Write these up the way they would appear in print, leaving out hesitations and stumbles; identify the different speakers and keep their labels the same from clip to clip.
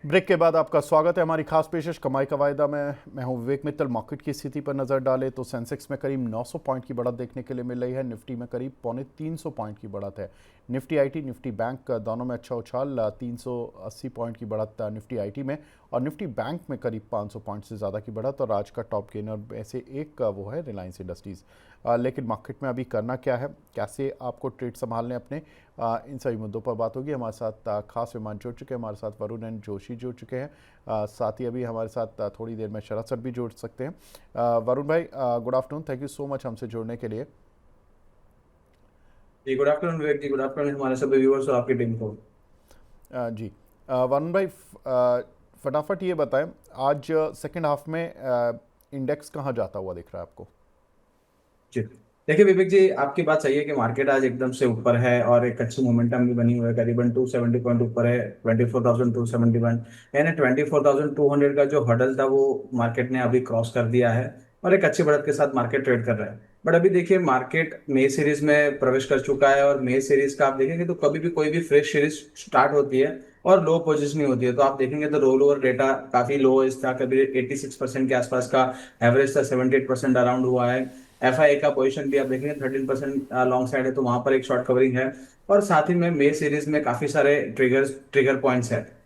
Speaker 1: Break के बाद आपका स्वागत है हमारी खास पेशकश कमाई का वायदा में। मैं हूं विवेक मित्तल। मार्केट की स्थिति पर नज़र डालें तो सेंसेक्स में करीब 900 पॉइंट की बढ़त देखने के लिए मिल रही है। निफ्टी में करीब पौने 300 पॉइंट की बढ़त है। निफ्टी आईटी, निफ्टी बैंक दोनों में अच्छा उछाल, 380 पॉइंट की बढ़त निफ्टी आईटी में, और निफ्टी बैंक में करीब 500 पॉइंट से ज़्यादा की बढ़त। और आज का टॉप गेनर में से एक वो है रिलायंस इंडस्ट्रीज़। लेकिन मार्केट में अभी करना क्या है, कैसे आपको ट्रेड संभालने अपने, इन सभी मुद्दों पर बात होगी। हमारे साथ खास मेहमान जुड़ चुके हैं, हमारे साथ वरुण एंड जोशी जुड़ चुके हैं। साथ ही अभी हमारे साथ थोड़ी देर में शरद सर भी जुड़ सकते हैं। वरुण भाई, good afternoon, thank you so much हमसे जुड़ने के लिए।
Speaker 2: जी गुड आफ्टरनून विवेक जी, गुड आफ्टरनून हमारे सभी व्यूअर्स और आपकी टीम को।
Speaker 1: जी, वरुण भाई, फटाफट ये बताएं, आज सेकंड हाफ में इंडेक्स कहाँ जाता हुआ दिख रहा है आपको?
Speaker 2: जी देखिए विवेक जी, आपकी बात सही है कि मार्केट आज एकदम से ऊपर है और एक अच्छी मोमेंटम भी बनी हुई है। करीबन 270 पॉइंट ऊपर है, 24,271, यानी 24,200 का जो हर्डल था वो मार्केट ने अभी क्रॉस कर दिया है और एक अच्छी बढ़त के साथ मार्केट ट्रेड कर रहा है। बट अभी देखिए मार्केट मे सीरीज में प्रवेश कर चुका है और मे सीरीज का आप देखेंगे तो कभी भी कोई भी फ्रेश सीरीज स्टार्ट होती है और लो पोजीशन होती है, तो आप देखेंगे तो रोल ओवर डेटा काफी लो था। कभी 86% के आसपास का एवरेज था, 78% अराउंड हुआ है। एफआई का पोजीशन भी आप देखेंगे 13% लॉन्ग साइड है, तो वहां पर एक शॉर्ट कवरिंग है। और साथ ही में मे सीरीज में काफी सारे ट्रिगर पॉइंट्स है।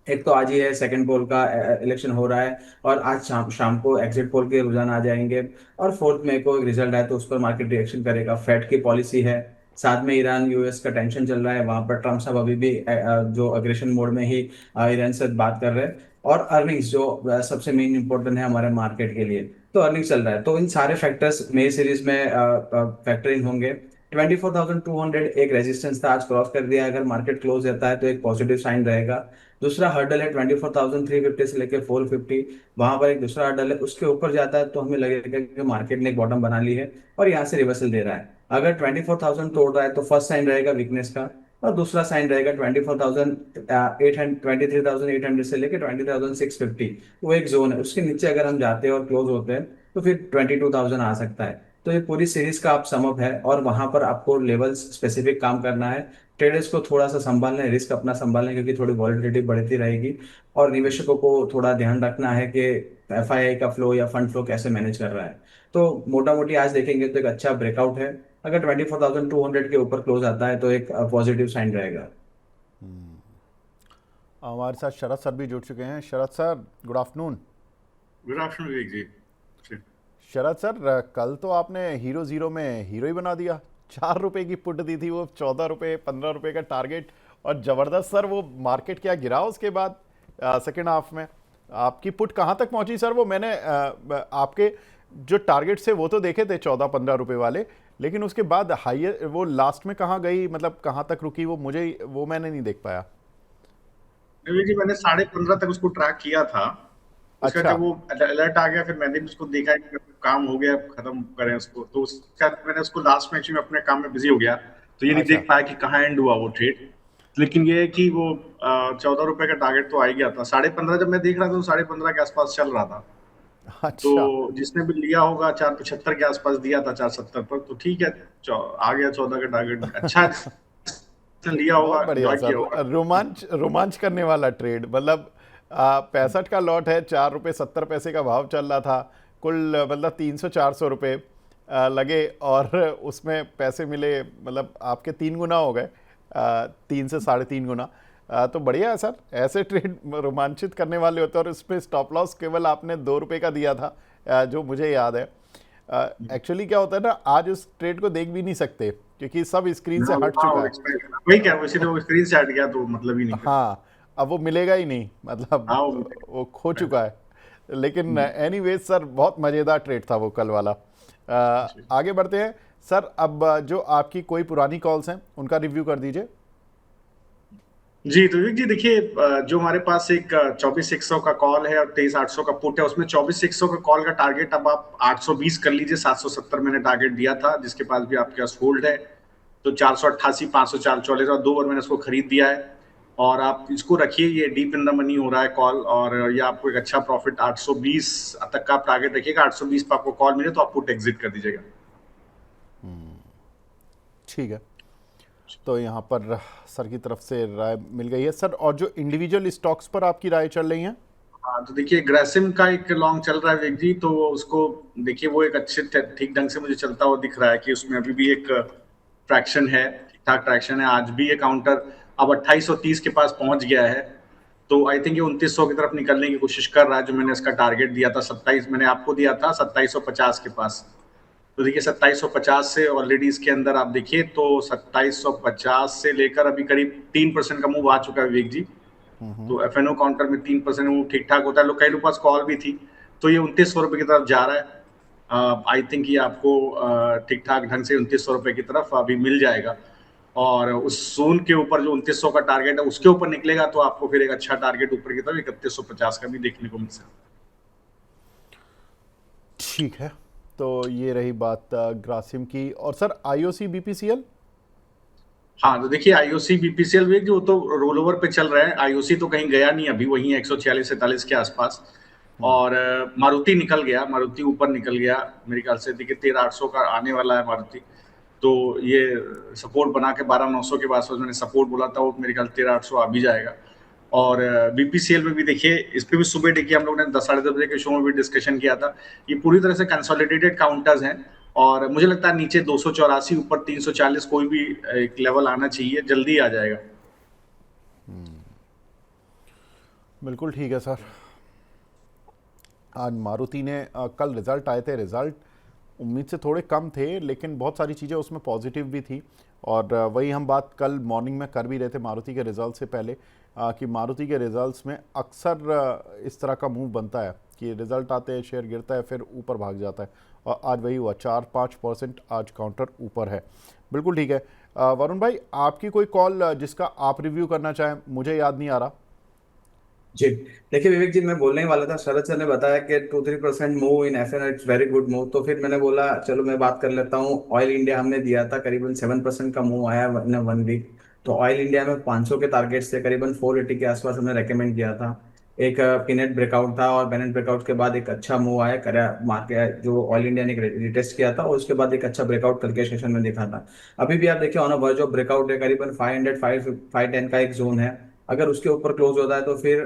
Speaker 2: एक तो आज ही है सेकंड पोल का इलेक्शन हो रहा है और आज शाम शाम को एग्जिट पोल के रुझान आ जाएंगे। और 4 मई को एक रिजल्ट आए तो उस पर मार्केट रिएक्शन करेगा। फेड की पॉलिसी है, साथ में ईरान यूएस का टेंशन चल रहा है, वहां पर ट्रम्प साहब अभी भी जो अग्रेशन मोड में ही ईरान से बात कर रहे हैं। और अर्निंग्स जो सबसे मेन इंपॉर्टेंट है हमारे मार्केट के लिए, तो अर्निंग चल रहा है। तो इन सारे फैक्टर्स मे सीरीज में फैक्टरिंग होंगे। 24,200 एक रेजिस्टेंस था, आज क्रॉस कर दिया। अगर मार्केट क्लोज रहता है तो एक पॉजिटिव साइन रहेगा। दूसरा हर्डल है 24,350 से लेके 450, वहां पर एक दूसरा हर्डल है। उसके ऊपर जाता है तो हमें लगेगा कि मार्केट ने एक बॉटम बना ली है और यहाँ से रिवर्सल दे रहा है। अगर 24,000 तोड़ रहा है तो फर्स्ट साइन रहेगा वीकनेस का, और दूसरा साइन रहेगा 23,800 से लेके 20,650, वो एक जोन है। उसके नीचे अगर हम जाते हैं और क्लोज होते हैं तो फिर 22,000 आ सकता है। तो ये पूरी सीरीज का आप समअप है और वहां पर आपको लेवल्स स्पेसिफिक काम करना है। ट्रेडर्स को थोड़ा सा संभालना है, रिस्क अपना संभालना है, क्योंकि थोड़ी वॉलिटिलिटी बढ़ती रहेगी। और निवेशकों को थोड़ा ध्यान रखना है कि एफआईआई का फ्लो या फंड फ्लो कैसे मैनेज कर रहा है। तो मोटा मोटी आज देखेंगे तो एक अच्छा ब्रेकआउट है। अगर 24,200 के ऊपर क्लोज आता है तो एक पॉजिटिव साइन रहेगा।
Speaker 1: हमारे साथ शरद सर भी जुड़ चुके हैं। Sharad sir, good afternoon.
Speaker 3: Good afternoon Vivek ji.
Speaker 1: Sharad sir, कल तो आपने हीरो ज़ीरो में हीरो ही बना दिया। 4 रुपए की पुट दी थी, वो 14 रुपए 15 रुपए का टारगेट, और ज़बरदस्त सर वो मार्केट क्या गिरा उसके बाद सेकेंड हाफ में। आपकी पुट कहाँ तक पहुंची सर? वो मैंने आपके जो टारगेट से वो तो देखे थे 14-15 रुपए वाले, लेकिन उसके बाद हाइयर वो लास्ट में कहाँ गई, मतलब कहाँ तक रुकी, वो मुझे वो मैंने नहीं देख पाया।
Speaker 3: विवेक जी, मैंने 15.5 तक उसको ट्रैक किया था। उसका
Speaker 1: अच्छा।
Speaker 3: जब वो अलर्ट आ गया, फिर मैंने भी उसको देखा कि काम हो गया, खत्म करें उसको। तो उसका मैंने उसको लास्ट में एक्चुअली अपने काम में बिजी हो गया, तो ये नहीं
Speaker 1: अच्छा।
Speaker 3: देख पाया कि कहाँ एंड हुआ वो ट्रेड। लेकिन ये है कि वो 14 रुपए का टारगेट तो आ ही गया था। 15.5 जब मैं देख रहा था तो 15.5 के आसपास चल रहा था। तो
Speaker 1: अच्छा।
Speaker 3: जिसने भी लिया होगा 4.75 के आसपास दिया था, 4.70 पर, तो ठीक है, आ गया 14 का टारगेट। अच्छा जिसने लिया होगा,
Speaker 1: बहुत बढ़िया
Speaker 3: एंजॉय किया
Speaker 1: सर।
Speaker 3: होगा।
Speaker 1: रोमांच रोमांच करने वाला ट्रेड, मतलब 65 का लॉट है, 4 रुपये 70 पैसे का भाव चल रहा था। कुल मतलब 300-400 रुपये लगे, और उसमें पैसे मिले, मतलब आपके 3 गुना हो गए, 3 से 3.5 गुना। तो बढ़िया है सर, ऐसे ट्रेड रोमांचित करने वाले होते हैं। और इसमें स्टॉप लॉस केवल आपने 2 रुपये का दिया था, जो मुझे याद है। एक्चुअली क्या होता है ना, आज उस ट्रेड को देख भी नहीं सकते क्योंकि सब स्क्रीन से
Speaker 3: हाँ
Speaker 1: हट
Speaker 3: हाँ,
Speaker 1: चुका
Speaker 3: वो
Speaker 1: है।
Speaker 3: एक्सपेक्ट वही क्या, वैसे तो वो स्क्रीन से हट गया तो मतलब ही नहीं फिर।
Speaker 1: हाँ, अब वो मिलेगा ही नहीं, मतलब
Speaker 3: हाँ
Speaker 1: वो खो चुका है। लेकिन एनीवेज सर, बहुत मज़ेदार ट्रेड था वो कल वाला। आगे बढ़ते हैं सर। अब जो आपकी कोई पुरानी कॉल्स हैं उनका रिव्यू कर दीजिए।
Speaker 3: जी, तो विवेक जी देखिए, जो हमारे पास एक 24,100 का कॉल है और 23,800 का पुट है, उसमें 24,100 का कॉल का टारगेट अब आप 820 कर लीजिए। 770 मैंने टारगेट दिया था, जिसके पास भी आपके पास होल्ड है। तो 488, 544 और 2 बार मैंने इसको खरीद दिया है। और आप इसको रखिए, ये डीप इन द मनी हो रहा है कॉल, और ये आपको एक अच्छा प्रॉफिट 820 तक का आप टारगेट रखिएगा। 820 पर आपको कॉल मिले तो आप पुट एग्जिट कर दीजिएगा।
Speaker 1: ठीक है। तो यहाँ पर सर की तरफ से राय मिल गई है सर। और जो इंडिविजुअल स्टॉक्स पर आपकी राय चल रही है?
Speaker 3: हाँ, तो देखिए ग्रेसिम का एक लॉन्ग चल रहा है विवेक जी, तो उसको देखिए वो एक अच्छे ठीक ढंग से मुझे चलता हुआ दिख रहा है कि उसमें अभी भी एक ट्रैक्शन है, ठीक ठाक ट्रैक्शन है। आज भी ये काउंटर अब 2830 के पास पहुंच गया है, तो आई थिंक ये 2900 की तरफ निकलने की कोशिश कर रहा है। जो मैंने इसका टारगेट दिया था 27, मैंने आपको दिया था 2750 के पास। तो देखिए 2750 से ऑलरेडी इसके अंदर आप देखिए तो 2750 से लेकर अभी करीब 3% का मूव आ चुका है विवेक जी। तो एफएनओ काउंटर में 3% मूव ठीक ठाक होता है। लोग कई लोग पास कॉल भी थी, तो ये 2900 रुपए की तरफ जा रहा है। आई थिंक ये आपको ठीक ठाक ढंग से 2900 रुपए की तरफ अभी मिल जाएगा, और उस जोन के ऊपर जो 2900 का टारगेट है उसके ऊपर निकलेगा तो आपको फिर एक अच्छा टारगेट ऊपर की तरफ 3150 का भी देखने को मिल सकता है।
Speaker 1: ठीक है, तो ये रही बात ग्रासिम की। और सर आईओसी बीपीसीएल?
Speaker 3: हाँ, तो देखिए आईओसी बीपीसीएल भी जो तो रोल ओवर पे चल रहा है। आईओसी तो कहीं गया नहीं, अभी वही 146-47 के आसपास। और मारुति निकल गया, मारुति ऊपर निकल गया मेरे ख्याल से। देखिए 13800 का आने वाला है मारुति, तो ये सपोर्ट बना के 12900 के पास मैंने सपोर्ट बोला था, वो मेरे ख्याल 13800 आ भी जाएगा। और बीपीसीएल में भी देखिए, इस पे भी सुबह देखिए हम लोग ने 10 साढ़े 10 बजे के शो में भी डिस्कशन किया था। ये पूरी तरह से कंसोलिडेटेड काउंटर्स हैं, और मुझे लगता है नीचे 284 ऊपर 340 कोई भी एक लेवल आना चाहिए, जल्दी आ जाएगा।
Speaker 1: बिल्कुल ठीक है सर। आज मारुति ने कल रिजल्ट आए थे, रिजल्ट उम्मीद से थोड़े कम थे, लेकिन बहुत सारी चीज़ें उसमें पॉजिटिव भी थी। और वही हम बात कल मॉर्निंग में कर भी रहे थे मारुति के रिजल्ट से पहले, कि मारुति के रिजल्ट्स में अक्सर इस तरह का मूव बनता है कि रिजल्ट आते हैं, शेयर गिरता है, फिर ऊपर भाग जाता है। और आज वही हुआ, 4-5% आज काउंटर ऊपर है। बिल्कुल ठीक है। वरुण भाई, आपकी कोई कॉल जिसका आप रिव्यू करना चाहें? मुझे याद नहीं आ रहा।
Speaker 2: जी, देखिए विवेक जी, मैं बोलने ही वाला था। शरद सर ने बताया कि 2-3% move in FN, it's very good move. तो फिर मैंने बोला चलो मैं बात कर लेता हूँ। ऑयल इंडिया हमने दिया था, करीबन 7% का मूव आया इन 1 वीक। तो ऑयल इंडिया में 500 के टारगेट से करीबन 480 के आसपास हमने रेकमेंड किया था। एक पिनेट ब्रेकआउट था, और बैनेट ब्रेकआउट के बाद एक अच्छा मूव आया करा मार्केट। जो ऑयल इंडिया ने रिटेस्ट किया था, और उसके बाद एक अच्छा ब्रेकआउट कल के सेशन में दिखा था। अभी भी आप देखिए on a verge of breakout है, करीबन 510 का एक जोन है। अगर उसके ऊपर क्लोज होता है तो फिर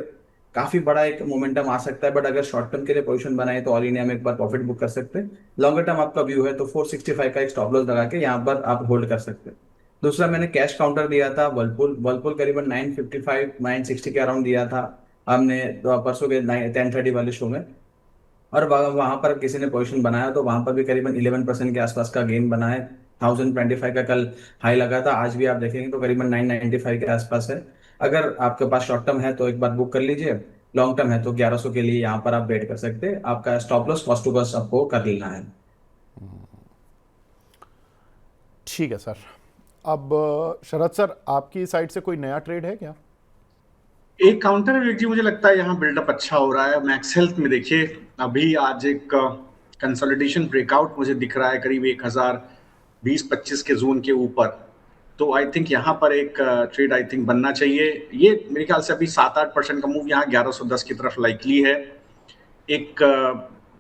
Speaker 2: काफी बड़ा एक मोमेंटम आ सकता है। बट अगर शॉर्ट टर्म के लिए पोजीशन बनाए तो ऑल इंडिया में एक बार प्रॉफिट बुक कर सकते हैं। लॉन्गर टर्म आपका व्यू है तो 465 का एक स्टॉप लॉस लगा के यहाँ पर आप होल्ड कर सकते हैं। दूसरा मैंने कैश काउंटर दिया था वर्लपुल। वर्लपुल करीबन 955-960 के अराउंड दिया था हमने परसों के 10:30 वाले शो में। और वहां पर किसी ने पोजीशन बनाया तो वहां पर भी करीबन 11% के आसपास का गेन बना है। 1025 का कल हाई लगा था, आज भी आप देखेंगे तो करीबन 995 के आसपास है। अगर आपके पास शॉर्ट टर्म है तो एक बार बुक कर लीजिए, लॉन्ग टर्म है तो 1100 के लिए यहाँ पर आप वेट कर सकते हैं। आपका stop loss cost to cost आपको कर लेना है।
Speaker 1: ठीक है सर। अब शरद सर, आपकी साइड से कोई नया ट्रेड है क्या?
Speaker 3: एक काउंटर है जी, मुझे लगता है यहाँ बिल्डअप अच्छा हो रहा है। मैक्स हेल्थ में देखिए अभी आज एक कंसोलिडेशन ब्रेकआउट मुझे दिख रहा है करीब 1020-25 के जोन के ऊपर। तो आई थिंक यहाँ पर एक ट्रेड आई थिंक बनना चाहिए। ये मेरे ख्याल से अभी 7-8% का मूव यहाँ 1110 की तरफ लाइकली है। एक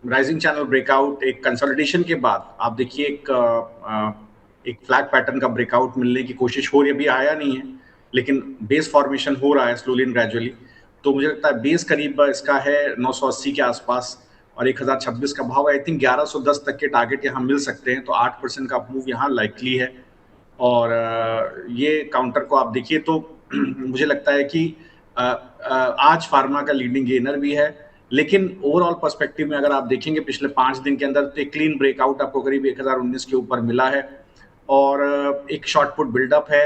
Speaker 3: राइजिंग चैनल ब्रेकआउट, एक कंसोलिडेशन के बाद आप देखिए एक फ्लैग पैटर्न का ब्रेकआउट मिलने की कोशिश हो रही है। अभी आया नहीं है, लेकिन बेस फॉर्मेशन हो रहा है स्लोली एंड ग्रेजुअली। तो मुझे लगता है बेस करीब इसका है 980 के आसपास, और 1026 का भाव। आई थिंक 1110 तक के टारगेट यहाँ मिल सकते हैं, तो 8% का मूव यहाँ लाइकली है। और ये काउंटर को आप देखिए तो मुझे लगता है कि आज फार्मा का लीडिंग गेनर भी है, लेकिन ओवरऑल पर्सपेक्टिव में अगर आप देखेंगे पिछले 5 दिन के अंदर तो एक क्लीन ब्रेकआउट आपको करीब 1019 के ऊपर मिला है, और एक शॉर्ट पुट बिल्डअप है।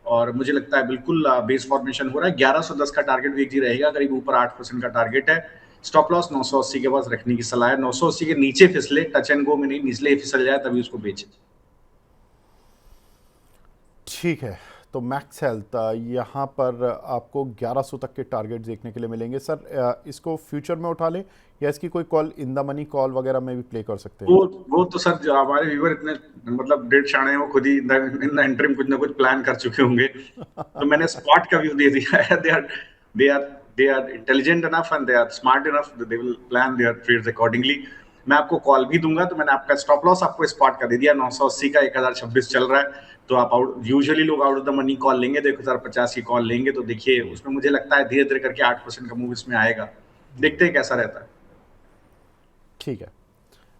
Speaker 3: और मुझे लगता है बिल्कुल बेस फॉर्मेशन हो रहा है। 1110 का टारगेट वीक जी रहेगा, करीब ऊपर 8% का टारगेट है। स्टॉप लॉस 980 के पास रखने की सलाह है। 980 के नीचे फिसले, टच एंड गो में नहीं, निचले फिसल जाए तभी उसको बेचे।
Speaker 1: ठीक है, तो मैक्स हेल्थ यहाँ पर आपको 1100 तक के टारगेट देखने के लिए मिलेंगे सर। इसको फ्यूचर में उठा लें या इसकी कोई call in the money call वगैरह में भी प्ले कर सकते हैं?
Speaker 3: वो तो सर जो हमारे व्यूअर इतने मतलब डेढ़ शाणे हैं, वो खुद ही इन द इंटरिम कुछ ना कुछ प्लान कर चुके होंगे। तो मैंने स्पॉट का व्यू दे दिया है। They are intelligent enough and they are smart enough, they will plan their trades accordingly. मैं आपको कॉल भी दूंगा, तो मैंने आपका स्टॉप लॉस आपको स्पॉट का दे दिया। 980 का 1026 चल रहा है, तो आप यूजुअली लोग out of the money call लेंगे, तो 1050 की कॉल लेंगे, तो देखिए उसमें मुझे लगता है धीरे धीरे करके 8% का मूव इसमें आएगा, देखते हैं कैसा रहता है।
Speaker 1: ठीक है,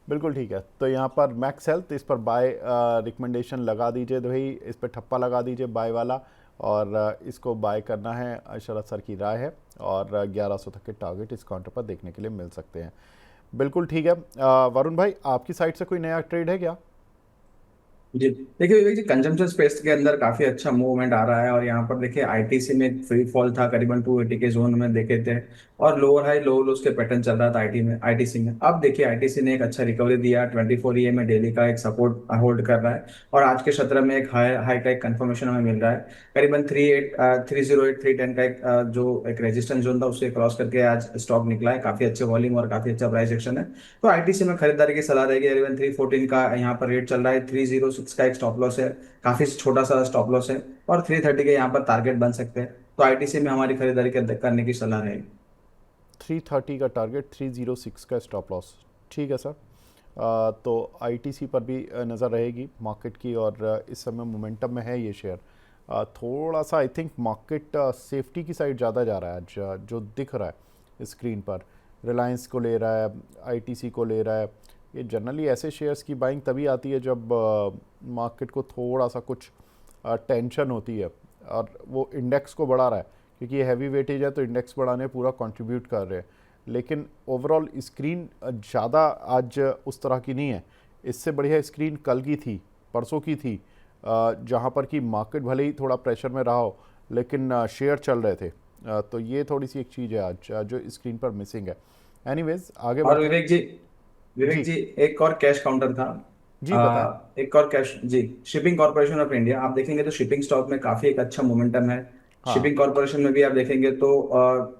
Speaker 1: बिल्कुल ठीक है। तो यहाँ पर मैक्स हेल्थ, इस पर बाय रिकमेंडेशन लगा दीजिए, तो भाई इस पर ठप्पा लगा दीजिए बाय वाला, और इसको बाय करना है, शरद सर की राय है, और 1100 तक के टारगेट इस काउंटर पर देखने के लिए मिल सकते हैं। बिल्कुल ठीक है। वरुण भाई, आपकी साइड से कोई नया ट्रेड है क्या?
Speaker 2: जी देखिए विवेक जी, कंजम्पशन स्पेस के अंदर काफी अच्छा मूवमेंट आ रहा है, और यहाँ पर देखिए आईटीसी में फ्री फॉल था, करीबन 280 के जोन में देखे थे, और लोअर हाई लोअर लोस के पैटर्न चल रहा था आईटीसी में। अब देखिए आईटीसी ने एक अच्छा रिकवरी दिया, 24 EM में डेली का एक सपोर्ट होल्ड कर रहा है, और आज के सत्र में एक हाई हाई का एक कंफर्मेशन हमें मिल रहा है। करीबन 308 310 का एक जो एक रेजिस्टेंस जोन था उसे क्रॉस करके आज स्टॉक निकला है, काफी अच्छे वॉल्यूम और काफी अच्छा प्राइस एक्शन है। तो आईटीसी में खरीदारी की सलाह रहेगी। करीबन 314 का यहाँ पर रेट चल रहा है, 306 का एक स्टॉप लॉस है, काफी छोटा सा स्टॉप लॉस है, और 330 के यहाँ पर टारगेट बन सकते हैं। तो आईटीसी में हमारी खरीदारी करने की सलाह रहेगी।
Speaker 1: 330 का टारगेट, 306 का स्टॉप लॉस। ठीक है सर। तो आईटीसी पर भी नज़र रहेगी मार्केट की, और इस समय मोमेंटम में है ये शेयर। थोड़ा सा आई थिंक मार्केट सेफ्टी की साइड ज़्यादा जा रहा है आज, जो दिख रहा है स्क्रीन पर। रिलायंस को ले रहा है, आईटीसी को ले रहा है। ये जनरली ऐसे शेयर्स की बाइंग तभी आती है जब मार्केट को थोड़ा सा कुछ टेंशन होती है, और वो इंडेक्स को बढ़ा रहा है, क्योंकि ये हैवी वेटेज है तो इंडेक्स बढ़ाने पूरा कंट्रीब्यूट कर रहे हैं। लेकिन ओवरऑल स्क्रीन ज़्यादा आज उस तरह की नहीं है। इससे बढ़िया स्क्रीन कल की थी, परसों की थी, जहाँ पर कि मार्केट भले ही थोड़ा प्रेशर में रहा हो, लेकिन शेयर चल रहे थे। तो ये थोड़ी सी एक चीज़ है आज जो स्क्रीन पर मिसिंग है। एनीवेज आगे
Speaker 2: और
Speaker 1: बढ़ते हैं।
Speaker 2: विवेक जी एक और कैश काउंटर था।
Speaker 1: जी बताएं।
Speaker 2: एक और कैश जी, शिपिंग कॉर्पोरेशन ऑफ इंडिया, आप देखेंगे तो शिपिंग स्टॉक में काफी एक अच्छा मोमेंटम है।
Speaker 1: हाँ।
Speaker 2: शिपिंग कॉर्पोरेशन में भी आप देखेंगे तो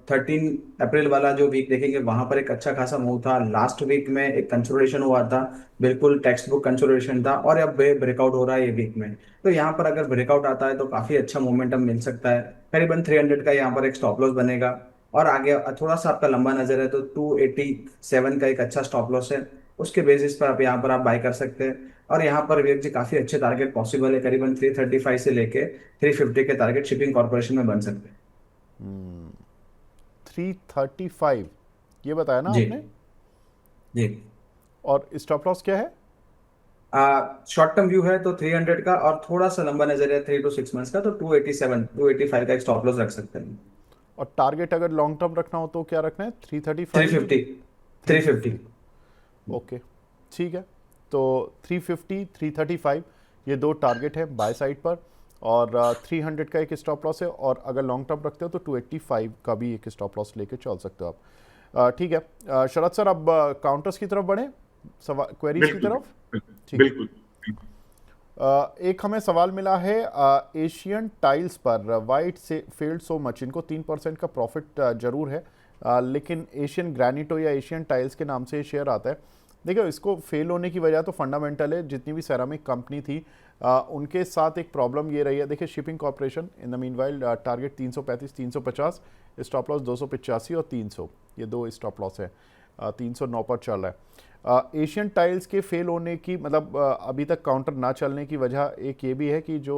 Speaker 2: 13 अप्रैल वाला जो वीक देखेंगे वहां पर एक अच्छा खासा मूव था। लास्ट वीक में एक कंसोलिडेशन हुआ था, बिल्कुल टेक्स्ट बुक कंसोलिडेशन था, और अब ब्रेकआउट हो रहा है ये वीक में। तो यहाँ पर अगर ब्रेकआउट आता है तो काफी अच्छा मोमेंटम मिल सकता है। करीबन 300 का यहाँ पर एक स्टॉप लॉस बनेगा, और आगे थोड़ा सा आपका लंबा नजर है तो 287 का एक अच्छा स्टॉप लॉस है, उसके बेसिस पर आप यहाँ पर आप बाय कर सकते हैं। और यहाँ पर विवेक जी काफी अच्छे टारगेट पॉसिबल है, करीबन 335 से लेके 350 के टारगेट शिपिंग कॉर्पोरेशन में बन सकते हैं।
Speaker 1: 335 ये बताया ना
Speaker 2: जी
Speaker 1: आपने?
Speaker 2: जी।
Speaker 1: और स्टॉप लॉस क्या है?
Speaker 2: शॉर्ट टर्म व्यू है तो 300 का, और थोड़ा सा लंबा नजर है 3 to 6 मंथ्स का, तो 285 का एक स्टॉप लॉस रख सकते हैं।
Speaker 1: और टारगेट अगर लॉन्ग टर्म रखना हो तो क्या रखना है? 335?
Speaker 2: 350। 350।
Speaker 1: ओके, ठीक है। तो 350 335 ये दो टारगेट है बाय साइड पर, और 300 का एक स्टॉप लॉस है, और अगर लॉन्ग टर्म रखते हो तो 285 का भी एक स्टॉप लॉस लेके चल सकते हो आप। ठीक है। शरद सर, अब काउंटर्स की तरफ बढ़े, क्वेरीज की तरफ। ठीक है।
Speaker 3: बिल्कुल।
Speaker 1: एक हमें सवाल मिला है एशियन टाइल्स पर, वाइट से फेल्ड सो मच। इनको 3% का प्रॉफिट जरूर है, लेकिन एशियन ग्रैनिटो या एशियन टाइल्स के नाम से ये शेयर आता है। देखो, इसको फेल होने की वजह तो फंडामेंटल है। जितनी भी सेरामिक कंपनी थी उनके साथ एक प्रॉब्लम ये रही है। देखिए, shipping corporation in the meanwhile target 335 350, stop loss 285 और 300, ये दो स्टॉप लॉस है। 309 पर चल रहा है। एशियन टाइल्स के फेल होने की मतलब अभी तक काउंटर ना चलने की वजह एक ये भी है कि जो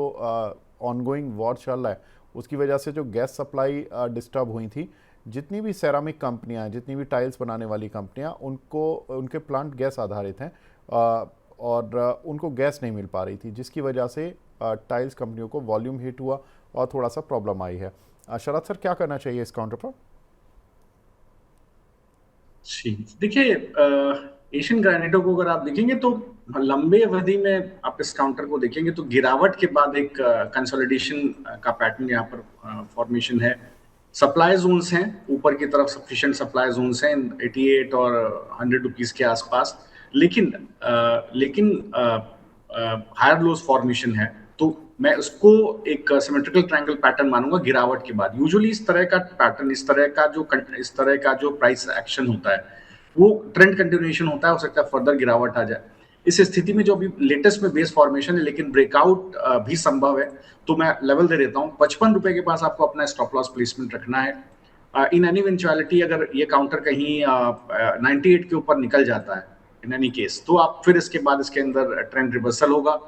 Speaker 1: ऑनगोइंग वॉर चल रहा है उसकी वजह से जो गैस सप्लाई डिस्टर्ब हुई थी। जितनी भी सेरामिक कंपनियां, जितनी भी टाइल्स बनाने वाली कंपनियां, उनको उनके प्लांट गैस आधारित हैं, और उनको गैस नहीं मिल पा रही थी, जिसकी वजह से टाइल्स कंपनियों को वॉल्यूम हिट हुआ और थोड़ा सा प्रॉब्लम आई है। शरद सर, क्या करना चाहिए इस काउंटर पर?
Speaker 3: देखिए, एशियन ग्रैनिटो को अगर आप देखेंगे तो लंबे अवधि में आप इस काउंटर को देखेंगे तो गिरावट के बाद एक कंसोलिडेशन का पैटर्न यहाँ पर फॉर्मेशन है। सप्लाई जोन्स हैं, ऊपर की तरफ सफिशिएंट सप्लाई जोन्स हैं 88 और 100 रुपीस के आसपास, लेकिन हायर लोज फॉर्मेशन है। तो मैं उसको एक सिमेट्रिकल ट्रायंगल पैटर्न मानूंगा गिरावट के बाद। यूजुअली इस तरह का पैटर्न, इस तरह का जो प्राइस एक्शन होता है वो ट्रेंड कंटिन्यूएशन होता है, हो सकता है फर्दर गिरावट आ जाए। इस स्थिति में जो अभी लेटेस्ट में बेस फॉर्मेशन है, लेकिन ब्रेकआउट भी संभव है, तो मैं लेवल दे देता हूँ 55 रुपए के पास आपको अपना स्टॉप लॉस प्लेसमेंट रखना है। इन एनी इवेंचुअलिटी अगर ये काउंटर कहीं 98 के ऊपर निकल जाता है इन एनी केस, तो आप फिर इसके बाद इसके अंदर ट्रेंड रिवर्सल होगा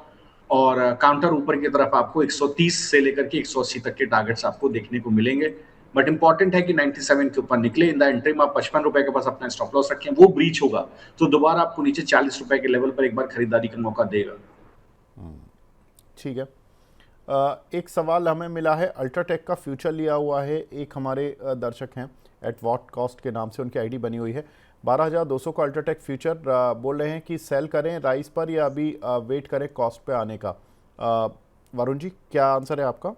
Speaker 3: और काउंटर ऊपर की तरफ आपको 130 से लेकर के 180 तक के टारगेट्स आपको देखने को मिलेंगे। बट इंपॉर्टेंट है कि 97 के ऊपर निकले। इन द एंट्री में आप 55 रुपए के पास अपना स्टॉप लॉस रखें, वो ब्रीच होगा तो दोबारा आपको नीचे 40 रुपए के लेवल पर एक बार खरीदारी का मौका देगा।
Speaker 1: ठीक है। एक सवाल हमें मिला है, अल्ट्राटेक का फ्यूचर लिया हुआ है, एक हमारे दर्शक हैं एट वॉट कॉस्ट के नाम से उनकी आईडी बनी हुई है, 12,200 का अल्ट्राटेक फ्यूचर बोल रहे हैं कि सेल करें राइस पर या अभी वेट करें कॉस्ट पे आने का। वरुण जी, क्या आंसर है आपका?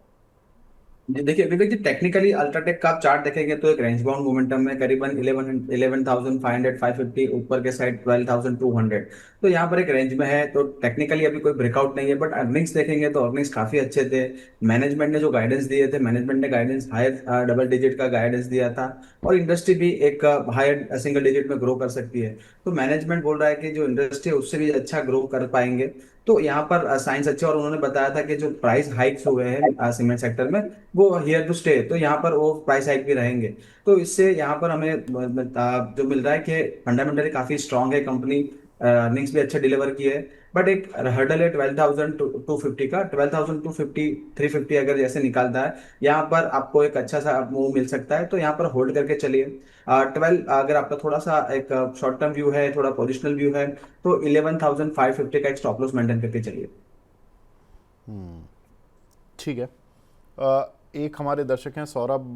Speaker 2: जी देखिए विवेक जी, टेक्निकली अल्ट्राटेक का आप चार्ट देखेंगे तो एक रेंज बाउंड मोमेंटम में करीबन 11,500 550 ऊपर के साइड 12,200, तो यहाँ पर एक रेंज में है। तो टेक्निकली अभी कोई ब्रेकआउट नहीं है, बट अर्निंग्स देखेंगे तो अर्निंग्स काफी अच्छे थे। मैनेजमेंट ने जो गाइडेंस दिए थे, मैनेजमेंट ने गाइडेंस हायर डबल डिजिट का गाइडेंस दिया था, और इंडस्ट्री भी एक हायर सिंगल डिजिट में ग्रो कर सकती है। तो मैनेजमेंट बोल रहा है कि जो इंडस्ट्री है उससे भी अच्छा ग्रो कर पाएंगे। तो यहाँ पर साइंस अच्छे, और उन्होंने बताया था कि जो प्राइस हाइक्स हुए हैं सीमेंट सेक्टर में वो हियर टू स्टे, तो यहाँ पर वो प्राइस हाइक भी रहेंगे। तो इससे यहाँ पर हमें जो मिल रहा है कि फंडामेंटली काफी स्ट्रांग है कंपनी, अर्निंग्स भी अच्छे डिलीवर किए है। बट एक हर्डल है 12,250 का, 12,250 350 अगर जैसे निकालता है यहाँ पर आपको एक अच्छा सा मूव मिल सकता है, तो यहाँ पर होल्ड करके चलिए। 12 अगर आपका थोड़ा सा एक शॉर्ट टर्म व्यू है, थोड़ा पोजिशनल व्यू है, तो 11,550 का एक स्टॉप लॉस मेंटेन करके चलिए।
Speaker 1: ठीक है। एक हमारे दर्शक हैं सौरभ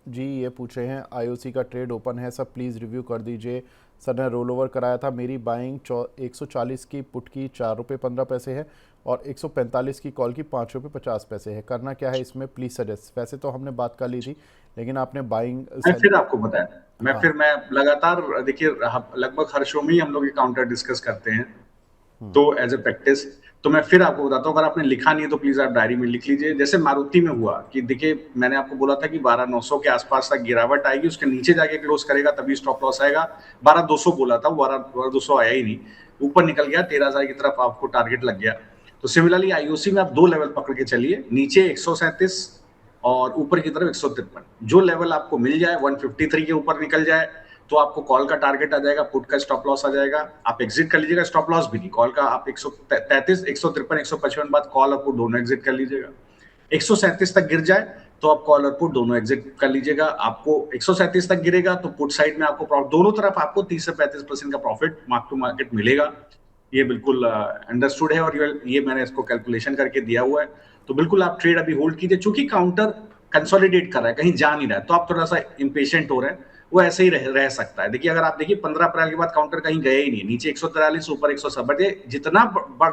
Speaker 1: जी, ये पूछ रहे हैं आईओसी का ट्रेड ओपन है सर, प्लीज़ रिव्यू कर दीजिए। सर ने रोल ओवर कराया था, मेरी बाइंग 140 की पुट की 4 रुपये 15 पैसे है और 145 की कॉल की 5 रुपये 50 पैसे है, करना क्या है इसमें प्लीज़ सजेस्ट। वैसे तो हमने बात कर ली थी, लेकिन आपने बाइंग
Speaker 3: मैं फिर आपको बताया,
Speaker 1: हाँ।
Speaker 3: मैं लगातार देखिए लगभग हर शो में ही हम लोग ये काउंटर डिस्कस करते हैं, तो एज ए प्रैक्टिस तो मैं फिर आपको बताता हूँ। अगर आपने लिखा नहीं है तो प्लीज आप डायरी में लिख लीजिए। जैसे मारुति में हुआ कि देखिए मैंने आपको बोला था कि 12,900 के आसपास तक गिरावट आएगी, उसके नीचे जाके क्लोज करेगा तभी स्टॉप लॉस आएगा। 12,200 बोला था, 12,200 आया ही नहीं, ऊपर निकल गया 13,000 की तरफ आपको टारगेट लग गया। तो सिमिलरली आईओसी में आप दो लेवल पकड़ के चलिए, नीचे 137 और ऊपर की तरफ 153। जो लेवल आपको मिल जाए 153 के ऊपर निकल जाए तो आपको कॉल का टारगेट आ जाएगा, पुट का स्टॉप लॉस आ जाएगा, आप एग्जिट कर लीजिएगा। स्टॉप लॉस भी नहीं, कॉल का आप 133 153 155 बाद कॉल और पुट दोनों एग्जिट कर लीजिएगा। 137 तक गिर जाए तो आप कॉल और पुट दोनों एग्जिट कर लीजिएगा। आपको 137 तक गिरेगा तो पुट साइड में आपको दोनों तरफ आपको 30 से 35% का प्रॉफिट मार्क टू मार्केट मिलेगा। ये बिल्कुल अंडरस्टूड है और ये मैंने इसको कैलकुलेशन करके दिया हुआ है। तो बिल्कुल आप ट्रेड अभी होल्ड कीजिए, चूंकि काउंटर कंसोलिडेट कर रहा है, कहीं जा नहीं रहा है, तो आप थोड़ा सा इंपेशेंट हो रहे हैं, वो ऐसे ही रह सकता है। देखिए अगर आप देखिए 15 अप्रैल के बाद काउंटर कहीं गए ही नहीं, नीचे 143 ऊपर 170, जितना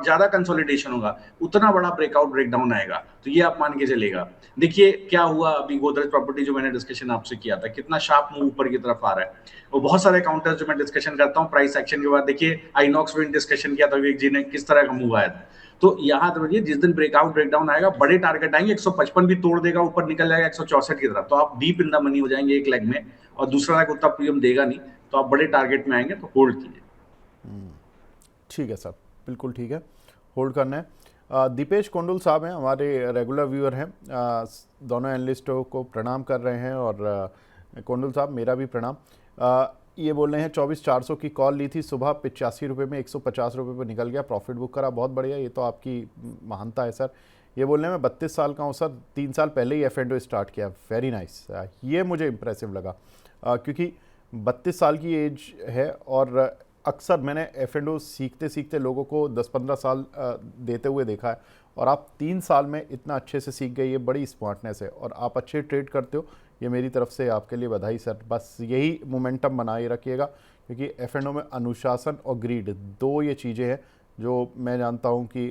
Speaker 3: ज्यादा कंसोलिडेशन होगा उतना बड़ा ब्रेकआउट ब्रेकडाउन आएगा, तो ये आप मान के चलेगा। देखिए क्या हुआ अभी गोदरेज प्रॉपर्टी जो मैंने डिस्कशन आपसे किया था, कितना शार्प मूव ऊपर की तरफ आ रहा है। और बहुत सारे काउंटर्स जो मैं डिस्कशन करता हूँ प्राइस एक्शन के बाद, देखिए आइनॉक्स विंड डिस्कशन किया था विवेक जी ने, किस तरह का मूव आया था। तो यहाँ समझिए जिस दिन ब्रेकआउट ब्रेकडाउन आएगा बड़े टारगेट आएंगे, 155 भी तोड़ देगा, ऊपर निकल जाएगा 164 की तरफ, तो आप डीप इन द मनी हो जाएंगे एक लेग में, और दूसरा लेग उतना प्रीमियम देगा नहीं, तो आप बड़े टारगेट में आएंगे तो होल्ड कीजिए।
Speaker 1: ठीक है सर, बिल्कुल ठीक है, होल्ड करना है। दीपेश कोंडुल साहब हैं, हमारे रेगुलर व्यूअर हैं, दोनों एनालिस्टों को प्रणाम कर रहे हैं, और कोंडुल साहब मेरा भी प्रणाम। ये बोल रहे हैं 24,400 की कॉल ली थी सुबह, 85 रुपये में 150 रुपये पर निकल गया, प्रॉफिट बुक करा, बहुत बढ़िया, ये तो आपकी महानता है सर। ये बोल रहे हैं मैं 32 साल का हूँ सर, 3 साल पहले ही F&O स्टार्ट किया, वेरी नाइस, ये मुझे इम्प्रेसिव लगा, क्योंकि 32 साल की एज है, और अक्सर मैंने F&O सीखते सीखते लोगों को 10-15 साल देते हुए देखा है, और आप 3 साल में इतना अच्छे से सीख गए, ये बड़ी स्मार्टनेस है, और आप अच्छे ट्रेड करते हो, ये मेरी तरफ से आपके लिए बधाई सर। बस यही मोमेंटम बनाए रखिएगा, क्योंकि F&O में अनुशासन और ग्रीड, दो ये चीज़ें हैं जो मैं जानता हूँ कि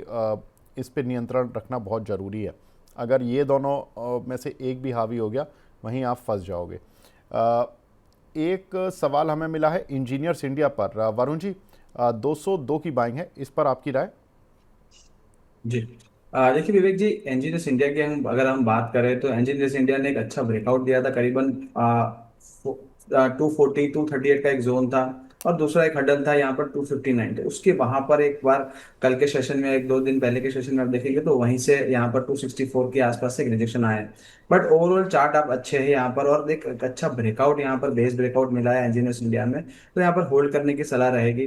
Speaker 1: इस पे नियंत्रण रखना बहुत ज़रूरी है। अगर ये दोनों में से एक भी हावी हो गया, वहीं आप फंस जाओगे। एक सवाल हमें मिला है इंजीनियर्स इंडिया पर, वरुण जी 202 की बाइंग है, इस पर आपकी राय?
Speaker 2: जी देखिए विवेक जी, इंजीनियर्स इंडिया की अगर हम बात करें तो इंजीनियर्स इंडिया ने एक अच्छा ब्रेकआउट दिया था, करीबन 240 238 का एक जोन था, और दूसरा एक हडल था यहाँ पर 259 थे। उसके वहां पर एक बार कल के सेशन में, एक दो दिन पहले के सेशन में आप देखेंगे तो वहीं से यहाँ पर 264 के आसपास से एक रिजेक्शन आया है। बट ओवरऑल चार्ट आप अच्छे हैं यहाँ पर, और एक अच्छा ब्रेकआउट यहाँ पर बेस ब्रेकआउट मिला है इंजीनियर्स इंडिया में, तो यहाँ पर होल्ड करने की सलाह रहेगी।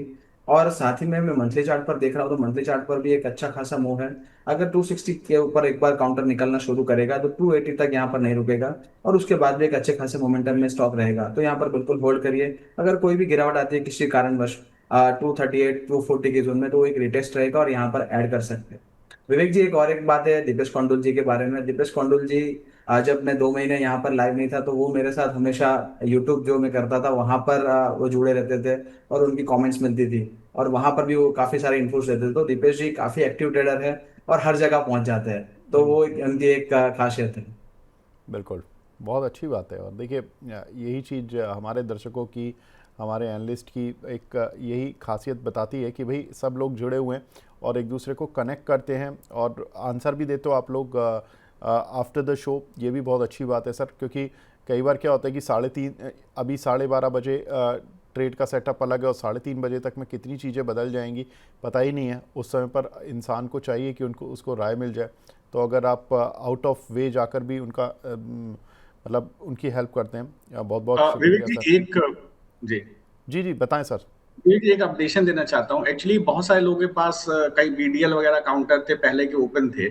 Speaker 2: और साथ ही में मैं मंथली चार्ट पर देख रहा हूँ तो मंथली चार्ट पर भी एक अच्छा खासा मूव है। अगर 260 के ऊपर एक बार काउंटर निकलना शुरू करेगा तो 280 तक यहाँ पर नहीं रुकेगा, और उसके बाद भी एक अच्छे खासे मोमेंटम में स्टॉक रहेगा, तो यहाँ पर बिल्कुल होल्ड करिए। अगर कोई भी गिरावट आती है किसी कारणवश 238 240 के जोन में, तो वो एक रिटेस्ट रहेगा और यहाँ पर ऐड कर सकते हैं। विवेक जी, एक और एक बात है दीपेश कोंडुल जी के बारे में। दीपेश कोंडुल जी, आज जब मैं 2 महीने यहाँ पर लाइव नहीं था तो वो मेरे साथ हमेशा यूट्यूब जो मैं करता था वहां पर वो जुड़े रहते थे और उनकी कमेंट्स मिलती थी, और वहां पर भी वो काफी सारे इनपुट्स देते थे। तो दीपेश जी काफी एक्टिव ट्रेडर है और हर जगह पहुंच जाते हैं, तो वो उनकी एक खासियत है।
Speaker 1: बिल्कुल, बहुत अच्छी बात है। और देखिए यही चीज़ हमारे दर्शकों की, हमारे एनालिस्ट की एक यही खासियत बताती है कि भाई सब लोग जुड़े हुए हैं और एक दूसरे को कनेक्ट करते हैं और आंसर भी देते हो आप लोग आफ्टर द शो। ये भी बहुत अच्छी बात है सर, क्योंकि कई बार क्या होता है कि 3:30 अभी 12:30 बजे ट्रेड का सेटअप अलग है और 3:30 बजे तक में कितनी चीज़ें बदल जाएंगी पता ही नहीं है। उस समय पर इंसान को चाहिए कि उनको उसको राय मिल जाए। तो अगर आप आउट ऑफ वे जाकर भी उनका मतलब उनकी हेल्प करते हैं, बहुत बहुत
Speaker 3: विवेक
Speaker 1: शुक्रिया
Speaker 3: जी
Speaker 1: सर।
Speaker 3: एक जी
Speaker 1: जी जी बताएं सर।
Speaker 3: एक अपडेशन देना चाहता हूँ। एक्चुअली बहुत सारे लोगों के पास कई बीडीएल वगैरह काउंटर थे पहले के ओपन थे,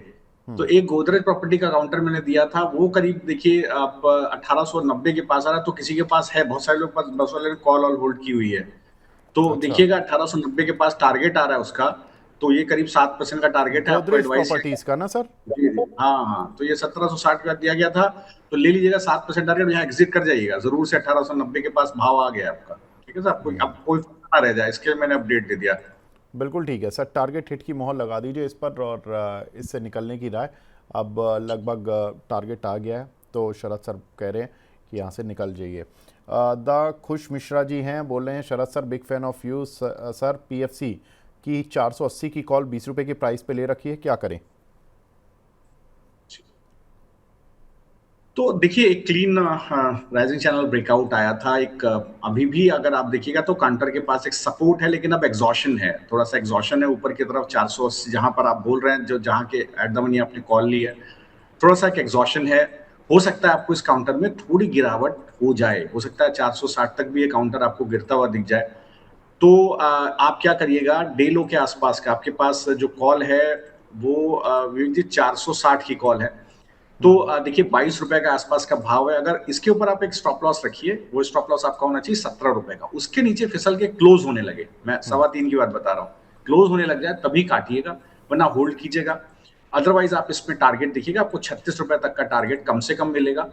Speaker 3: तो एक गोदरेज प्रॉपर्टी का काउंटर मैंने दिया था, वो करीब देखिए आप 1890 के पास आ रहा है। तो किसी के पास है, बहुत सारे लोग पास, बहुत सारे कॉल और होल्ड की हुई है। तो
Speaker 1: अच्छा,
Speaker 3: देखिएगा 1890 के पास टारगेट आ रहा है उसका, तो ये करीब 7% का टारगेट है। आपको
Speaker 1: गोदरेज
Speaker 3: एडवाइस है
Speaker 1: प्रॉपर्टीज़ का ना सर?
Speaker 3: जी जी, हाँ हाँ, तो ये 1760 का दिया गया था, तो ले लीजिएगा 7% टारगेट, यहाँ एग्जिट कर जाइएगा जरूर से। 1890 के पास भाव आ गया आपका, ठीक है सर। आपको अब कोई ना रह जाए, इसके लिए मैंने अपडेट दे दिया।
Speaker 1: बिल्कुल ठीक है सर, टारगेट हिट की मोहर लगा दीजिए इस पर और इससे निकलने की राय। अब लगभग टारगेट आ गया है, तो शरद सर कह रहे हैं कि यहाँ से निकल जाइए। द खुश मिश्रा जी हैं, बोल रहे हैं Sharad sir big fan of you sir. PFC की 480 की कॉल 20 रुपये की प्राइस पे ले रखी है, क्या करें?
Speaker 3: तो देखिए एक क्लीन राइजिंग चैनल ब्रेकआउट आया था एक, अभी भी अगर आप देखिएगा तो काउंटर के पास एक सपोर्ट है, लेकिन अब एग्जॉशन है, थोड़ा सा एग्जॉशन है ऊपर की तरफ 480 जहां पर आप बोल रहे हैं, जो जहां के एट द मनी आपने कॉल ली है, थोड़ा सा एक एग्जॉशन है। हो सकता है आपको इस काउंटर में थोड़ी गिरावट हो जाए, हो सकता है 460 तक भी ये काउंटर आपको गिरता हुआ दिख जाए। तो आप क्या करिएगा, डे लो के आसपास का आपके पास जो कॉल है वो विवेक जी 460 की कॉल है। तो देखिए 22 रुपए के आसपास का भाव है। अगर इसके ऊपर आप एक स्टॉप लॉस रखिए, वो स्टॉप लॉस आपका होना चाहिए 17 रुपए का। उसके नीचे फिसल के क्लोज होने लगे, मैं 3:15 की बात बता रहा हूँ, क्लोज होने लग जाए तभी काटिएगा, वरना होल्ड कीजिएगा। अदरवाइज आप इसमें टारगेट देखिएगा, आपको 36 रुपए तक का टारगेट कम से कम मिलेगा।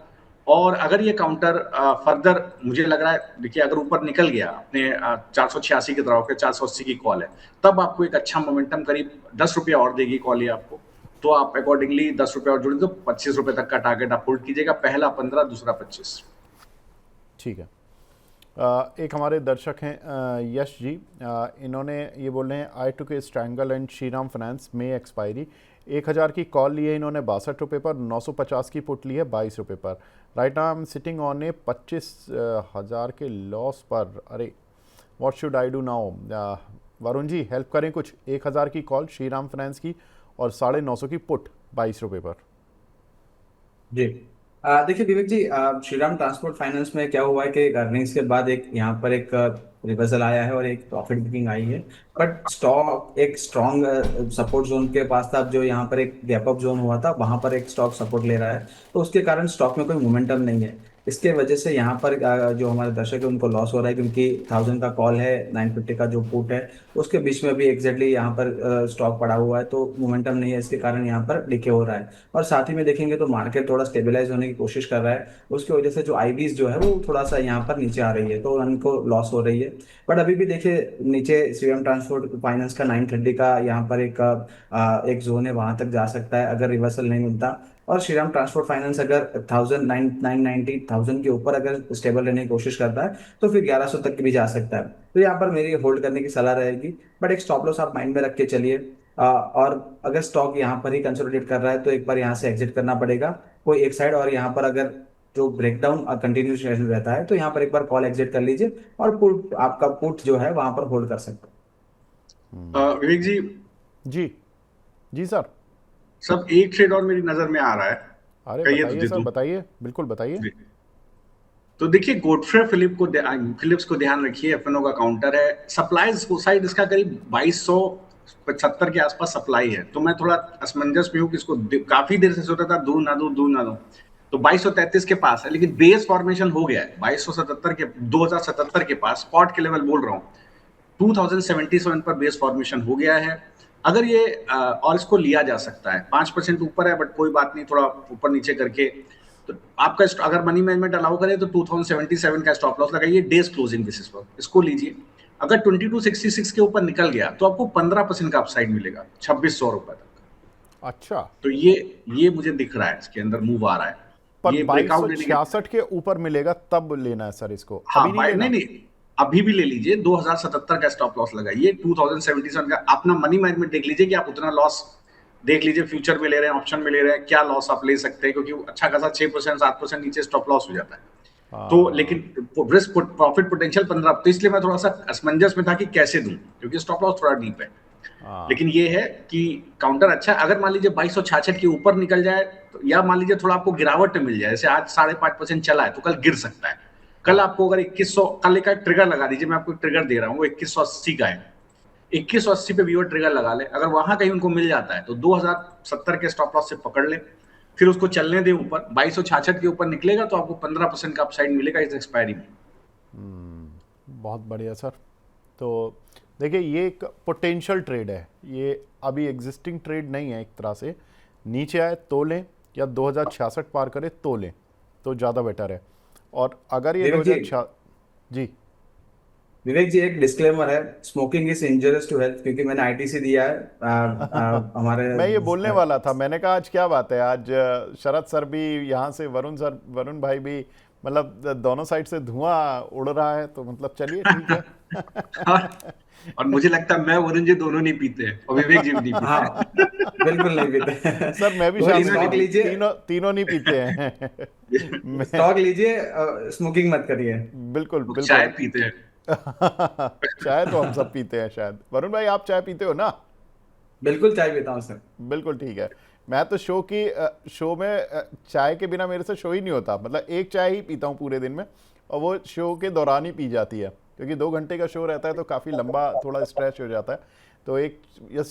Speaker 3: और अगर ये काउंटर फर्दर, मुझे लग रहा है, देखिए अगर ऊपर निकल गया अपने 486 की तरफ, 480 की कॉल है, तब आपको एक अच्छा मोमेंटम करीब 10 रुपया और देगी कॉल ये आपको। तो आप अकॉर्डिंगली 10 रुपए और जुड़े तो 25 रुपए तक का टारगेट आप होल्ड कीजिएगा, पहला 15, दूसरा 25।
Speaker 1: ठीक है। एक हमारे दर्शक हैं यश जी, इन्होंने ये बोल रहे हैं आई टुक ए स्ट्रैंगल एंड श्रीराम फाइनेंस में एक्सपायरी 1000 की कॉल ली है इन्होंने 62 रुपये पर, 950 की पुट ली है 22 रुपये पर। Right now I am sitting on a 25,000 के लॉस पर। अरे what should I do now? Varun ji help करें कुछ। 1000 की कॉल श्रीराम फाइनेंस की और 950 की पुट 22 रुपये पर।
Speaker 2: जी, देखिए विवेक जी, श्रीराम ट्रांसपोर्ट फाइनेंस में क्या हुआ है कि अर्निंग्स के बाद एक यहाँ पर एक रिवर्सल आया है और एक प्रॉफिट बुकिंग आई है, बट स्टॉक एक स्ट्रॉन्ग सपोर्ट जोन के पास था। जो यहाँ पर एक गैप अप जोन हुआ था वहां पर एक स्टॉक सपोर्ट ले रहा है, तो उसके कारण स्टॉक में कोई मोमेंटम नहीं है। इसके वजह से यहाँ पर जो हमारे दर्शक है उनको लॉस हो रहा है, क्योंकि 1000 का कॉल है, 950 का जो पुट है, उसके बीच में भी एग्जैक्टली यहाँ पर स्टॉक पड़ा हुआ है, तो मोमेंटम नहीं है, इसके कारण यहाँ पर डिके हो रहा है। और साथ ही में देखेंगे तो मार्केट थोड़ा स्टेबलाइज होने की कोशिश कर रहा है, उसकी वजह से जो आईबीज जो है वो थोड़ा सा यहाँ पर नीचे आ रही है, तो उनको लॉस हो रही है। बट अभी भी देखिए नीचे श्रीराम ट्रांसपोर्ट फाइनेंस का 930 का यहाँ पर एक जोन है, वहां तक जा सकता है अगर रिवर्सल नहीं मिलता। और श्रीराम ट्रांसपोर्ट फाइनेंस अगर 990 के ऊपर अगर स्टेबल रहने की कोशिश करता है तो फिर 1100 तक भी जा सकता है। तो यहाँ पर मेरी होल्ड करने की सलाह रहेगी, बट एक स्टॉप लॉस आप माइंड में रख के चलिए। और अगर स्टॉक यहाँ पर ही कंसोलिडेट कर रहा है तो एक बार यहाँ से एग्जिट करना पड़ेगा कोई एक साइड, और यहाँ पर अगर जो ब्रेकडाउन कंटिन्यू रहता है तो यहाँ पर एक बार कॉल एग्जिट कर लीजिए और पुट आपका पुट जो है वहां पर होल्ड कर सकते हैं।
Speaker 3: विवेक जी,
Speaker 1: जी जी सर।
Speaker 3: सब एक ट्रेड और मेरी नजर में आ रहा है,
Speaker 1: अरे
Speaker 3: कहिए तो
Speaker 1: बताइए
Speaker 3: दे
Speaker 1: सर,
Speaker 3: दूं।
Speaker 1: बताइए, बिल्कुल बताइए।
Speaker 3: जी। तो देखिए गोडफ्रे फिलिप्स को ध्यान रखिए, एफएनओ का काउंटर है, सप्लाई साइड इसका करीब 2275 के आसपास सप्लाई है, तो मैं थोड़ा असमंजस में हूँ कि इसको काफी देर से सोचा था दूं ना दूं, तो 2233 के पास है, लेकिन बेस फॉर्मेशन हो गया है 2277 के 2077 के पास, स्पॉट के लेवल बोल रहा हूँ 2077 पर बेस फॉर्मेशन हो गया है। अगर ये और इसको लिया जा सकता है 5% ऊपर है, बट कोई बात नहीं, थोड़ा ऊपर नीचे करके तो आपका अगर मनी मैनेजमेंट अलाउ करे तो 2077 का स्टॉप लॉस लगाइए डेज क्लोजिंग बेसिस पर, इसको लीजिए। अगर 2266 के ऊपर निकल गया तो आपको 15% का अपसाइड मिलेगा 2600 रुपए तक।
Speaker 1: अच्छा,
Speaker 3: तो ये मुझे दिख रहा है, इसके अंदर मूव आ रहा है,
Speaker 1: पर
Speaker 3: ये ब्रेकआउट लेने
Speaker 1: 2266 के ऊपर मिलेगा तब लेना है सर इसको,
Speaker 3: हाँ
Speaker 1: अभी नहीं लेना?
Speaker 3: नहीं अभी भी ले लीजिए, 2077 का स्टॉप लॉस लगाइए, 2077 का अपना मनी मैनेजमेंट देख लीजिए कि आप उतना लॉस देख लीजिए, फ्यूचर में ले रहे हैं, ऑप्शन में ले रहे हैं, क्या लॉस आप ले सकते हैं, क्योंकि अच्छा खासा 6% 7% नीचे स्टॉप लॉस हो जाता है। तो लेकिन रिस्क प्रॉफिट पोटेंशियल 15, तो इसलिए मैं थोड़ा सा असमंजस में था कि कैसे दूं, क्योंकि स्टॉप लॉस थोड़ा डीप है। लेकिन ये है कि काउंटर अच्छा है। अगर मान लीजिए 2266 के ऊपर निकल जाए तो, या मान लीजिए थोड़ा आपको गिरावट मिल जाए, जैसे आज 5.5% चला है तो कल गिर सकता है। कल आपको अगर 2100, कल का ट्रिगर लगा दीजिए, मैं आपको ट्रिगर दे रहा हूँ, वो 2180 का है, 2180 पे व्यूअर ट्रिगर लगा ले, अगर वहां कहीं उनको मिल जाता है तो 2070 के स्टॉप लॉस से पकड़ ले, फिर उसको चलने दे ऊपर, 2266 के ऊपर निकलेगा तो आपको 15% का अपसाइड मिलेगा इस एक्सपायरी में।
Speaker 1: बहुत बढ़िया सर। तो देखिए ये एक पोटेंशियल ट्रेड है, ये अभी एग्जिस्टिंग ट्रेड नहीं है। एक तरह से नीचे आए तो लें या 2066 पार करे तो लें, तो ज़्यादा बेटर है। और अगर ये 2066 जी
Speaker 2: विवेक जी एक डिस्क्लेमर है, स्मोकिंग इज इंजurious टू हेल्थ, क्योंकि मैंने आईटीसी दिया है हमारे
Speaker 1: मैं ये बोलने वाला था, मैंने कहा आज क्या बात है, आज शरद सर भी यहाँ से, वरुण भाई भी, मतलब दोनों साइड से धुआं उड़ रहा है, तो मतलब चलिए ठीक है।
Speaker 3: और मुझे लगता है मैं वरुण जी दोनों नहीं पीते हैं और विवेक जी भी नहीं पीते।
Speaker 2: हाँ, बिल्कुल नहीं पीते
Speaker 1: सर मैं भी
Speaker 2: स्टॉक लीजिए,
Speaker 1: तीनों नहीं पीते हैं।
Speaker 2: स्टॉक लीजिए, स्मोकिंग मत करिए।
Speaker 1: बिल्कुल बिल्कुल।
Speaker 3: चाय पीते हैं।
Speaker 1: चाय तो हम सब पीते हैं शायद। वरुण भाई आप चाय पीते हो ना?
Speaker 2: बिल्कुल चाय पीता हूँ सर।
Speaker 1: बिल्कुल ठीक है। मैं तो शो में चाय के बिना मेरे से शो ही नहीं होता, मतलब एक चाय ही पीता हूँ पूरे दिन में, और वो शो के दौरान ही पी जाती है, क्योंकि 2 घंटे का शो रहता है तो काफ़ी लंबा थोड़ा स्ट्रेच हो जाता है। तो एक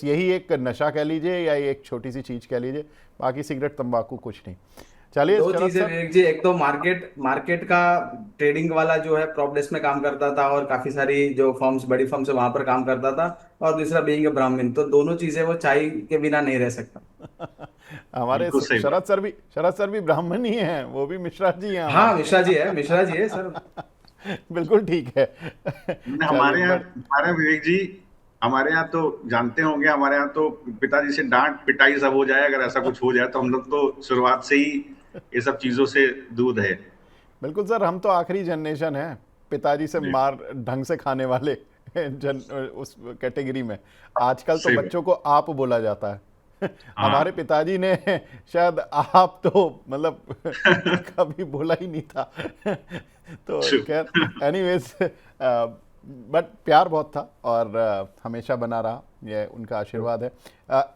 Speaker 1: यही एक नशा कह लीजिए या एक छोटी सी चीज़ कह लीजिए, बाकी सिगरेट तंबाकू कुछ नहीं। चलिए,
Speaker 2: दो चीजें विवेक जी, एक तो मार्केट का ट्रेडिंग वाला जो है प्रॉप डेस्क में काम करता था और काफी सारी जो फर्म्स, बड़ी फर्म्स है वहां पर काम करता था, और दूसरा बीइंग ए ब्राह्मण, तो दोनों चीजें वो चाय के बिना नहीं रह सकता।
Speaker 1: हमारे शरद सर भी ब्राह्मण ही हैं, वो भी मिश्रा जी हैं।
Speaker 2: हाँ मिश्रा जी है सर।
Speaker 1: बिल्कुल ठीक है।
Speaker 3: हमारे यहाँ विवेक जी, हमारे यहाँ तो जानते होंगे, हमारे यहाँ तो पिताजी से डांट पिटाई सब हो जाए अगर ऐसा कुछ हो जाए, तो हम लोग तो शुरुआत से ही ये सब चीजों से दूर है।
Speaker 1: बिल्कुल सर, हम तो आखिरी जनरेशन है पिताजी से मार ढंग से खाने वाले उस कैटेगरी में। आजकल तो बच्चों को आप बोला जाता है। हमारे पिताजी ने शायद आप तो मतलब कभी बोला ही नहीं था। तो खैर एनीवेज, बट प्यार बहुत था और हमेशा बना रहा, ये उनका आशीर्वाद है।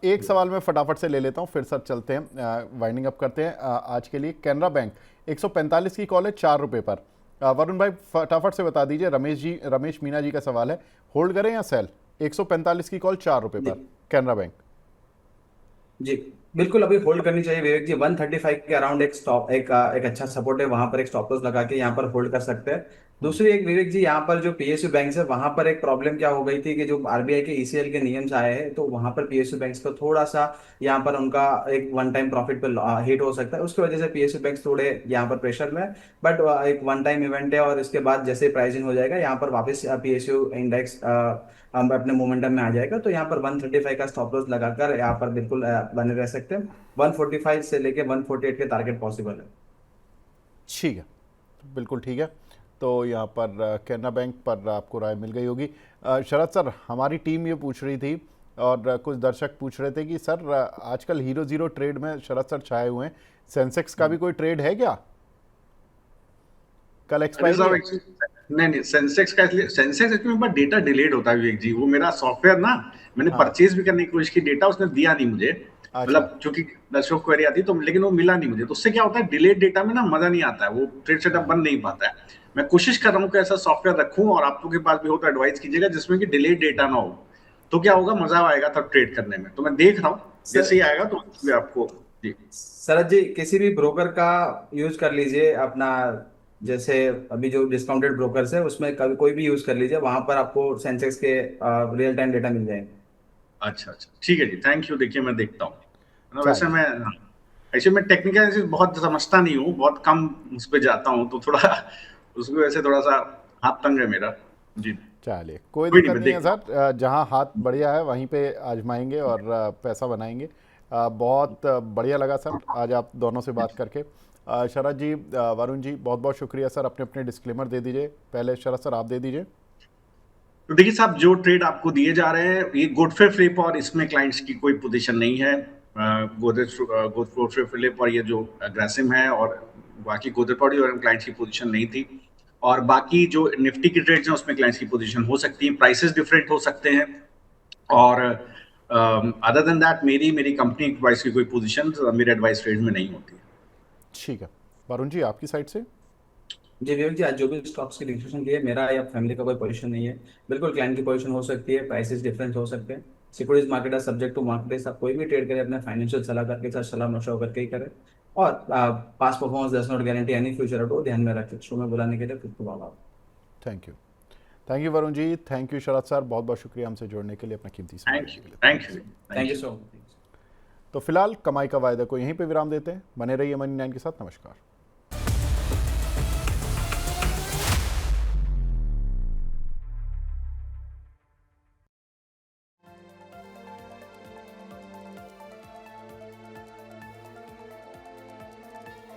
Speaker 1: एक सवाल मैं फटाफट से ले लेता हूँ, फिर सर चलते हैं, वाइंडिंग अप करते हैं आज के लिए। कैनरा बैंक 145 की कॉल है 4 रुपये पर। वरुण भाई फटाफट से बता दीजिए, रमेश मीना जी का सवाल है, होल्ड करें या सेल? 145 की कॉल 4 रुपये पर कैनरा बैंक।
Speaker 2: जी बिल्कुल, अभी होल्ड करनी चाहिए विवेक जी। 135 के अराउंड एक अच्छा सपोर्ट है, वहां पर एक स्टॉप लॉस लगा के यहाँ पर होल्ड कर सकते हैं। दूसरी एक विवेक जी, यहाँ पर जो पीएसयू बैंक है वहां पर एक प्रॉब्लम क्या हो गई थी कि जो आरबीआई के ईसीएल के नियम्स आए हैं, तो वहां पर पीएसयू बैंक को थोड़ा सा यहाँ पर उनका एक वन टाइम प्रॉफिट पर हिट हो सकता है, उसकी वजह से पीएसयू बैंक थोड़े यहाँ पर प्रेशर में। बट एक वन टाइम इवेंट है, और इसके बाद जैसे प्राइसिंग हो जाएगा यहाँ पर वापस पीएसयू इंडेक्स हम अपने मोमेंटम में आ जाएगा, तो यहाँ पर 135 का स्टॉप लॉस लगाकर यहाँ पर बिल्कुल बने रह सकते हैं। 145 से लेके 148 के टारगेट पॉसिबल है।
Speaker 1: ठीक है, बिल्कुल ठीक है। तो यहाँ पर कैनरा बैंक पर आपको राय मिल गई होगी। शरद सर, हमारी टीम ये पूछ रही थी और कुछ दर्शक पूछ रहे थे कि सर आजकल हीरो जीरो ट्रेड में शरद सर छाए हुए हैं, सेंसेक्स का भी कोई ट्रेड है क्या? कल एक्सपायरी
Speaker 3: नहीं, सेंसेक्स एक्चुअली मेरे पास डेटा डिलेड होता है विवेक जी, वो मेरा सॉफ्टवेयर ना, मैंने परचेज भी करने की कोशिश की, डेटा उसने दिया नहीं मुझे, मतलब चूंकि दर्शकों क्वेरी आती है तो, लेकिन वो मिला नहीं मुझे। तो उससे क्या होता है, डिलेड डेटा में ना मजा नहीं आता है, वो ट्रेड सेटअप बन नहीं पाता है। मैं कोशिश कर रहा हूँ कि ऐसा सॉफ्टवेयर रखूं, और आप लोग के पास भी हो तो एडवाइस कीजिएगा, जिसमें कि डिलेड डेटा ना हो। तो क्या होगा, मजा आएगा तब ट्रेड करने में। तो मैं देख रहा हूँ, जैसे ही आएगा तो मैं आपको। जी
Speaker 2: शरद जी, किसी भी ब्रोकर का यूज कर लीजिए अपना, जैसे अभी जो डिस्काउंटेड ब्रोकर्स है उसमें कभी कोई भी यूज कर लीजिए, वहां पर आपको सेंसेक्स के रियल टाइम डेटा मिल जाएंगे।
Speaker 3: अच्छा अच्छा, ठीक है जी, थैंक यू। देखिए मैं देखता हूँ ना, वैसे
Speaker 1: चलिए।
Speaker 3: मैं, ऐसे मैं टेक्निकल एनालिसिस बहुत समझता नहीं हूँ, बहुत कम उस पर जाता हूँ, तो थोड़ा उसकी वजह से थोड़ा सा हाथ तंग है मेरा। जी
Speaker 1: चलिए, कोई
Speaker 3: कोई नहीं,
Speaker 1: दिक्कत
Speaker 3: मैं
Speaker 1: नहीं है
Speaker 3: देखता हूँ।
Speaker 1: सर, जहाँ हाथ बढ़िया है वहीं पे आजमाएंगे और पैसा बनाएंगे। बहुत बढ़िया लगा सर आज आप दोनों से बात करके। शरद जी, वरुण जी, बहुत बहुत शुक्रिया सर। अपने अपने डिस्क्लेमर दे दीजिए। पहले शरद सर आप दे दीजिए।
Speaker 3: तो देखिए साहब, जो ट्रेड आपको दिए जा रहे हैं, ये गुडफे फ्लिप और इसमें क्लाइंट्स की कोई पोजीशन नहीं है। गुडफे फ्लिप और ये जो अग्रेसिव है, और बाकी गोदरपॉडी और क्लाइंट्स की पोजीशन नहीं थी। और बाकी जो निफ्टी की ट्रेड्स हैं उसमें क्लाइंट्स की पोजीशन हो सकती है, प्राइसेस डिफरेंट हो सकते हैं। और अदर देन दैट मेरी कंपनी वाइज की कोई पोजीशन मेरे एडवाइस ट्रेड में नहीं होती है।
Speaker 1: ठीक है, वरुण जी आपकी साइड से।
Speaker 2: जी विवेक जी, आज जो भी स्टॉक्स की डिस्कशन की है, मेरा या फैमिली का कोई पोजीशन नहीं है। बिल्कुल क्लाइंट की पोजीशन हो सकती है, प्राइसेस डिफरेंस हो सकते हैं। सिक्योरिटीज मार्केट है सब्जेक्ट टू मार्केट, आप कोई भी ट्रेड करें अपने फाइनेंशियल सलाहकार के साथ सलाह मशवरा करके ही करें। और past performance does not guarantee any future, वो ध्यान में रखें। शो में बुलाने के लिए खुद को बहुत
Speaker 1: thank you. Thank you Varun ji, thank you Sharad sir, बहुत बहुत शुक्रिया हमसे जुड़ने के लिए, अपना कीमती समय
Speaker 3: थैंक
Speaker 1: देने
Speaker 3: यू,
Speaker 1: के लिए।
Speaker 3: Thank you,
Speaker 2: thank you so much.
Speaker 1: तो फिलहाल कमाई का वायदा को यहीं पे विराम देते हैं। बने रहिए मनी 9 के साथ। नमस्कार।